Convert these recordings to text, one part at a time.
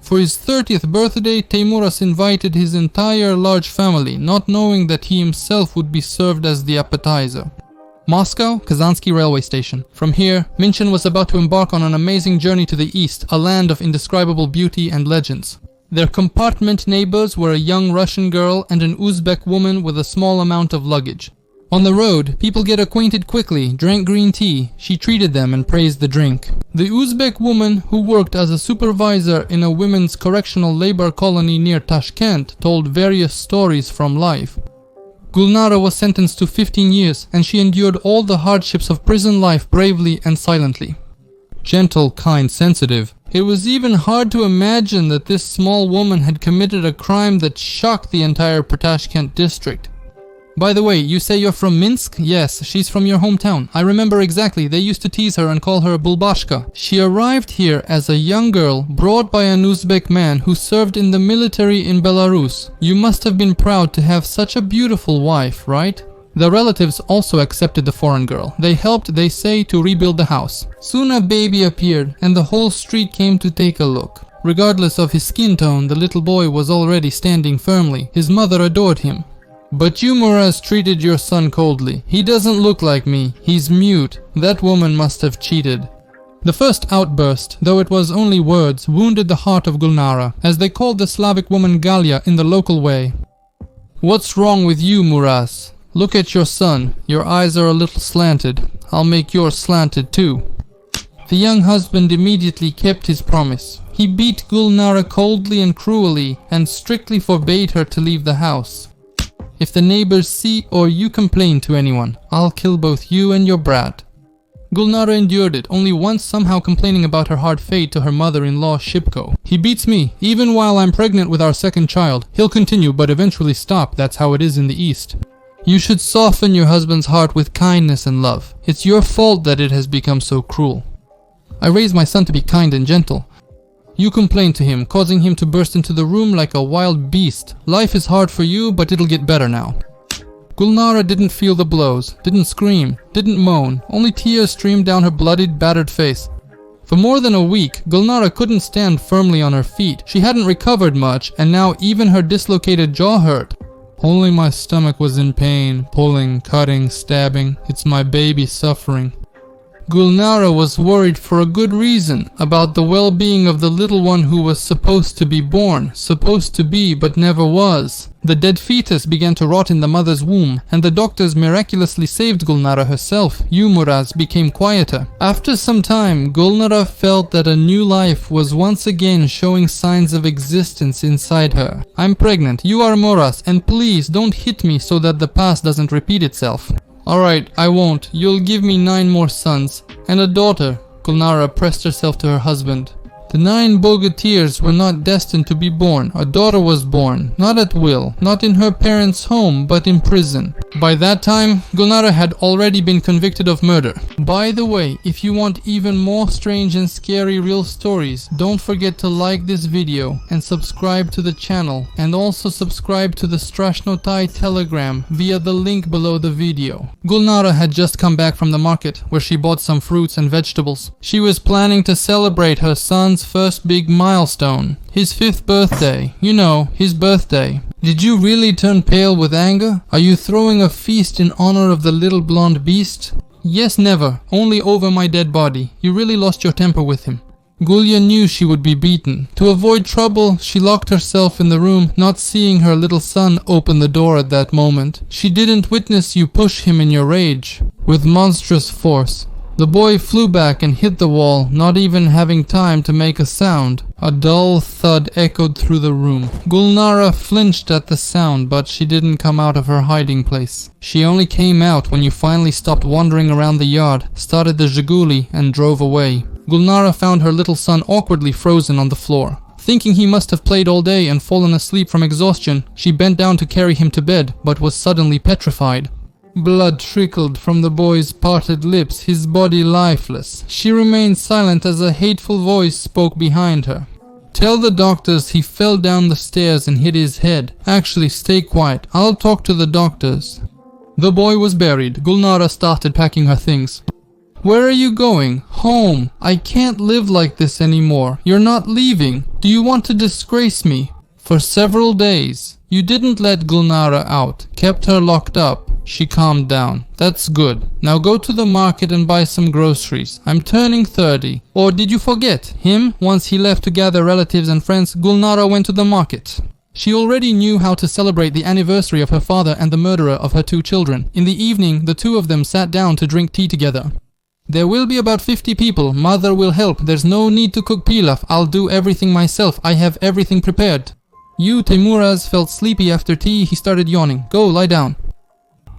For his 30th birthday, Muraz invited his entire large family, not knowing that he himself would be served as the appetizer. Moscow, Kazansky railway station. From here, Minchin was about to embark on an amazing journey to the east, a land of indescribable beauty and legends. Their compartment neighbors were a young Russian girl and an Uzbek woman with a small amount of luggage. On the road, people get acquainted quickly, drank green tea. She treated them and praised the drink. The Uzbek woman, who worked as a supervisor in a women's correctional labor colony near Tashkent, told various stories from life. Gulnara was sentenced to 15 years, and she endured all the hardships of prison life bravely and silently. Gentle, kind, sensitive. It was even hard to imagine that this small woman had committed a crime that shocked the entire Tashkent district. By the way, you say you're from Minsk? Yes, she's from your hometown. I remember exactly, they used to tease her and call her Bulbashka. She arrived here as a young girl, brought by an Uzbek man who served in the military in Belarus. You must have been proud to have such a beautiful wife, right? The relatives also accepted the foreign girl. They helped, they say, to rebuild the house. Soon a baby appeared, and the whole street came to take a look. Regardless of his skin tone, the little boy was already standing firmly. His mother adored him. But you, Muraz, treated your son coldly. He doesn't look like me. He's mute. That woman must have cheated. The first outburst, though it was only words, wounded the heart of Gulnara, as they called the Slavic woman Galia in the local way. What's wrong with you, Muraz? Look at your son. Your eyes are a little slanted. I'll make yours slanted too. The young husband immediately kept his promise. He beat Gulnara coldly and cruelly, and strictly forbade her to leave the house. If the neighbors see or you complain to anyone, I'll kill both you and your brat. Gulnara endured it, only once somehow complaining about her hard fate to her mother-in-law Shipko. He beats me, even while I'm pregnant with our second child. He'll continue, but eventually stop. That's how it is in the East. You should soften your husband's heart with kindness and love. It's your fault that it has become so cruel. I raised my son to be kind and gentle. You complained to him, causing him to burst into the room like a wild beast. Life is hard for you, but it'll get better now. Gulnara didn't feel the blows, didn't scream, didn't moan. Only tears streamed down her bloodied, battered face. For more than a week, Gulnara couldn't stand firmly on her feet. She hadn't recovered much, and now even her dislocated jaw hurt. Only my stomach was in pain, pulling, cutting, stabbing. It's my baby suffering. Gulnara was worried for a good reason about the well-being of the little one who was supposed to be born, supposed to be but never was. The dead fetus began to rot in the mother's womb, and the doctors miraculously saved Gulnara herself. Muraz became quieter. After some time, Gulnara felt that a new life was once again showing signs of existence inside her. I'm pregnant, you are Muraz, and please don't hit me so that the past doesn't repeat itself. Alright, I won't. You'll give me 9 more sons. And a daughter. Gulnara pressed herself to her husband. The 9 bogatyrs were not destined to be born. A daughter was born, not at will, not in her parents' home, but in prison. By that time, Gulnara had already been convicted of murder. By the way, if you want even more strange and scary real stories, don't forget to like this video and subscribe to the channel, and also subscribe to the Strashnotai Telegram via the link below the video. Gulnara had just come back from the market, where she bought some fruits and vegetables. She was planning to celebrate her son's first big milestone, his 5th birthday. You know, his birthday. Did you really turn pale with anger? Are you throwing a feast in honor of the little blonde beast? Yes, never. Only over my dead body. You really lost your temper with him. Gulya knew she would be beaten. To avoid trouble, she locked herself in the room, not seeing her little son open the door at that moment. She didn't witness you push him in your rage. With monstrous force, the boy flew back and hit the wall, not even having time to make a sound. A dull thud echoed through the room. Gulnara flinched at the sound, but she didn't come out of her hiding place. She only came out when you finally stopped wandering around the yard, started the Zhiguli, and drove away. Gulnara found her little son awkwardly frozen on the floor. Thinking he must have played all day and fallen asleep from exhaustion, she bent down to carry him to bed, but was suddenly petrified. Blood trickled from the boy's parted lips, his body lifeless. She remained silent as a hateful voice spoke behind her. Tell the doctors he fell down the stairs and hit his head. Actually, stay quiet. I'll talk to the doctors. The boy was buried. Gulnara started packing her things. Where are you going? Home. I can't live like this anymore. You're not leaving. Do you want to disgrace me? For several days. You didn't let Gulnara out. Kept her locked up. She calmed down. That's good. Now go to the market and buy some groceries. I'm turning 30. Or did you forget? Him? Once he left to gather relatives and friends, Gulnara went to the market. She already knew how to celebrate the anniversary of her father and the murderer of her 2 children. In the evening, the 2 of them sat down to drink tea together. There will be about 50 people. Mother will help. There's no need to cook pilaf. I'll do everything myself. I have everything prepared. You, Muraz, felt sleepy after tea. He started yawning. Go, lie down.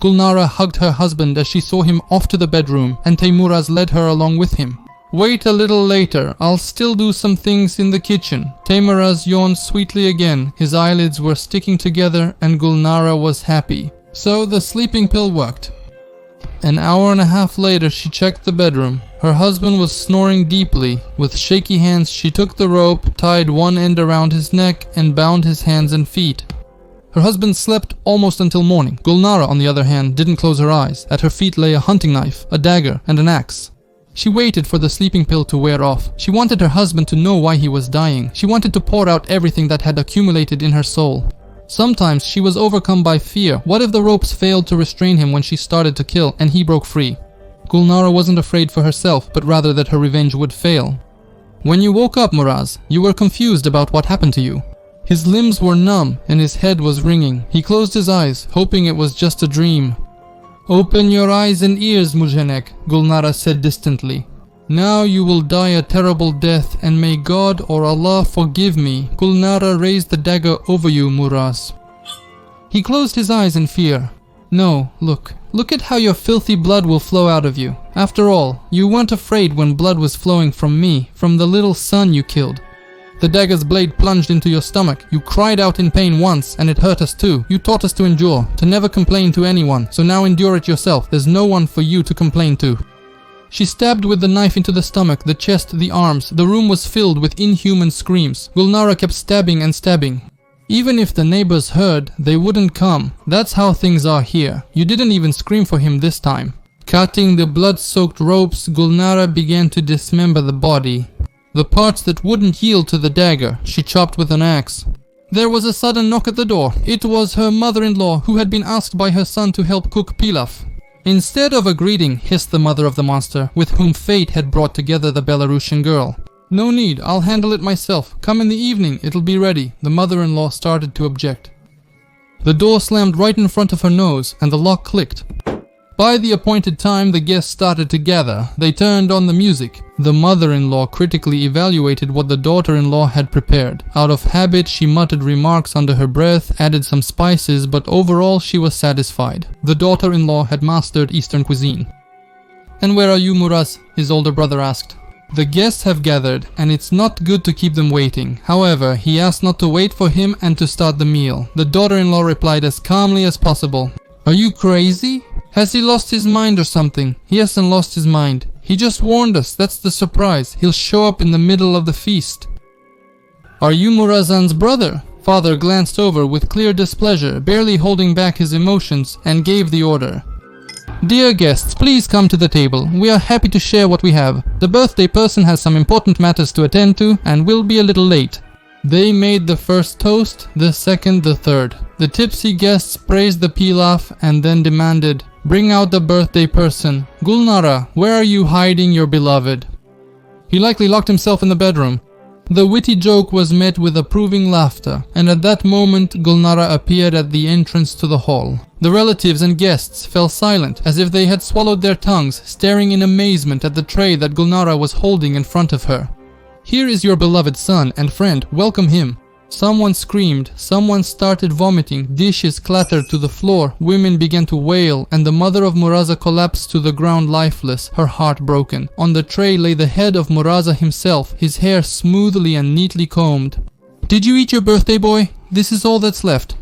Gulnara hugged her husband as she saw him off to the bedroom, and Muraz led her along with him. Wait a little later. I'll still do some things in the kitchen. Muraz yawned sweetly again. His eyelids were sticking together and Gulnara was happy. So the sleeping pill worked. An hour and a half later she checked the bedroom. Her husband was snoring deeply. With shaky hands she took the rope, tied one end around his neck and bound his hands and feet. Her husband slept almost until morning. Gulnara, on the other hand, didn't close her eyes. At her feet lay a hunting knife, a dagger and an axe. She waited for the sleeping pill to wear off. She wanted her husband to know why he was dying. She wanted to pour out everything that had accumulated in her soul. Sometimes she was overcome by fear. What if the ropes failed to restrain him when she started to kill and he broke free? Gulnara wasn't afraid for herself, but rather that her revenge would fail. When you woke up, Muraz, you were confused about what happened to you. His limbs were numb and his head was ringing. He closed his eyes, hoping it was just a dream. Open your eyes and ears, Mujenek, Gulnara said distantly. Now you will die a terrible death, and may God or Allah forgive me. Gulnara raised the dagger over you, Muraz. He closed his eyes in fear. No, look at how your filthy blood will flow out of you. After all, you weren't afraid when blood was flowing from me, from the little son you killed. The dagger's blade plunged into your stomach. You cried out in pain once, and it hurt us too. You taught us to endure, to never complain to anyone, so now endure it yourself. There's no one for you to complain to. She stabbed with the knife into the stomach, the chest, the arms. The room was filled with inhuman screams. Gulnara kept stabbing and stabbing. Even if the neighbors heard, they wouldn't come. That's how things are here. You didn't even scream for him this time. Cutting the blood-soaked ropes, Gulnara began to dismember the body. The parts that wouldn't yield to the dagger, she chopped with an axe. There was a sudden knock at the door. It was her mother-in-law, who had been asked by her son to help cook pilaf. Instead of a greeting, hissed the mother of the monster, with whom fate had brought together the Belarusian girl. No need, I'll handle it myself. Come in the evening, it'll be ready. The mother-in-law started to object. The door slammed right in front of her nose, and the lock clicked. By the appointed time, the guests started to gather. They turned on the music. The mother-in-law critically evaluated what the daughter-in-law had prepared. Out of habit, she muttered remarks under her breath, added some spices, but overall she was satisfied. The daughter-in-law had mastered Eastern cuisine. "And where are you, Muraz?" his older brother asked. "The guests have gathered, and it's not good to keep them waiting. However, he asked not to wait for him and to start the meal." The daughter-in-law replied as calmly as possible. "Are you crazy? Has he lost his mind or something?" "He hasn't lost his mind. He just warned us. That's the surprise. He'll show up in the middle of the feast." "Are you Murazan's brother?" Father glanced over with clear displeasure, barely holding back his emotions, and gave the order. "Dear guests, please come to the table. We are happy to share what we have. The birthday person has some important matters to attend to and will be a little late." They made the first toast, the second, the third. The tipsy guests praised the pilaf and then demanded, "Bring out the birthday person. Gulnara, where are you hiding your beloved?" "He likely locked himself in the bedroom." The witty joke was met with approving laughter, and at that moment Gulnara appeared at the entrance to the hall. The relatives and guests fell silent, as if they had swallowed their tongues, staring in amazement at the tray that Gulnara was holding in front of her. "Here is your beloved son and friend, welcome him." Someone screamed, someone started vomiting, dishes clattered to the floor, women began to wail, and the mother of Muraza collapsed to the ground lifeless, her heart broken. On the tray lay the head of Muraza himself, his hair smoothly and neatly combed. "Did you eat your birthday, boy? This is all that's left."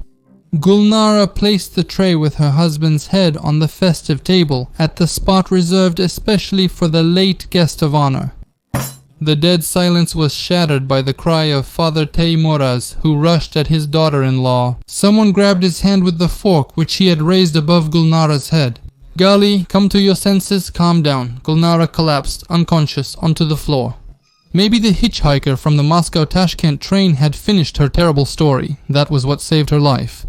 Gulnara placed the tray with her husband's head on the festive table, at the spot reserved especially for the late guest of honor. The dead silence was shattered by the cry of Father Muraz, who rushed at his daughter-in-law. Someone grabbed his hand with the fork which he had raised above Gulnara's head. Gali, come to your senses, calm down. Gulnara collapsed, unconscious, onto the floor. Maybe the hitchhiker from the Moscow-Tashkent train had finished her terrible story. That was what saved her life.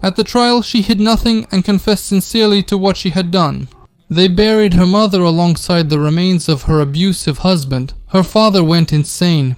At the trial, she hid nothing and confessed sincerely to what she had done. They buried her mother alongside the remains of her abusive husband. Her father went insane.